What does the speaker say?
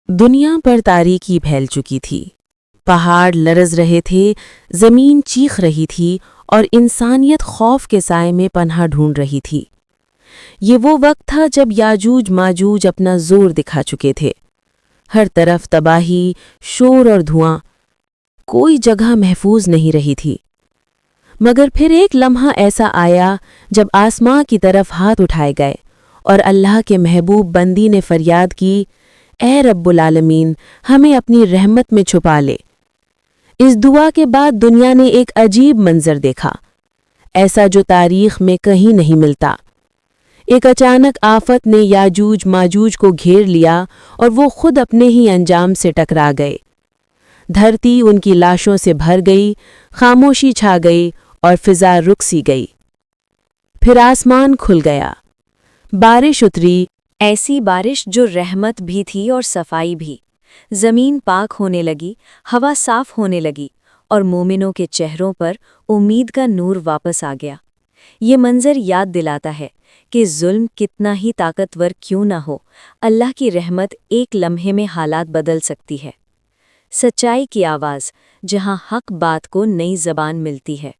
دنیا پر تاریکی پھیل چکی تھی، پہاڑ لرز رہے تھے، زمین چیخ رہی تھی اور انسانیت خوف کے سائے میں پناہ ڈھونڈ رہی تھی۔ یہ وہ وقت تھا جب یاجوج ماجوج اپنا زور دکھا چکے تھے، ہر طرف تباہی، شور اور دھواں، کوئی جگہ محفوظ نہیں رہی تھی۔ مگر پھر ایک لمحہ ایسا آیا جب آسماں کی طرف ہاتھ اٹھائے گئے اور اللہ کے محبوب بندی نے فریاد کی، اے رب العالمین، ہمیں اپنی رحمت میں چھپا لے۔ اس دعا کے بعد دنیا نے ایک عجیب منظر دیکھا، ایسا جو تاریخ میں کہیں نہیں ملتا۔ ایک اچانک آفت نے یاجوج ماجوج کو گھیر لیا اور وہ خود اپنے ہی انجام سے ٹکرا گئے۔ دھرتی ان کی لاشوں سے بھر گئی، خاموشی چھا گئی اور فضا رک سی گئی۔ پھر آسمان کھل گیا، بارش اتری، ایسی بارش جو رحمت بھی تھی اور صفائی بھی۔ زمین پاک ہونے لگی، ہوا صاف ہونے لگی اور مومنوں کے چہروں پر امید کا نور واپس آ گیا۔ یہ منظر یاد دلاتا ہے کہ ظلم کتنا ہی طاقتور کیوں نہ ہو، اللہ کی رحمت ایک لمحے میں حالات بدل سکتی ہے۔ سچائی کی آواز، جہاں حق بات کو نئی زبان ملتی ہے۔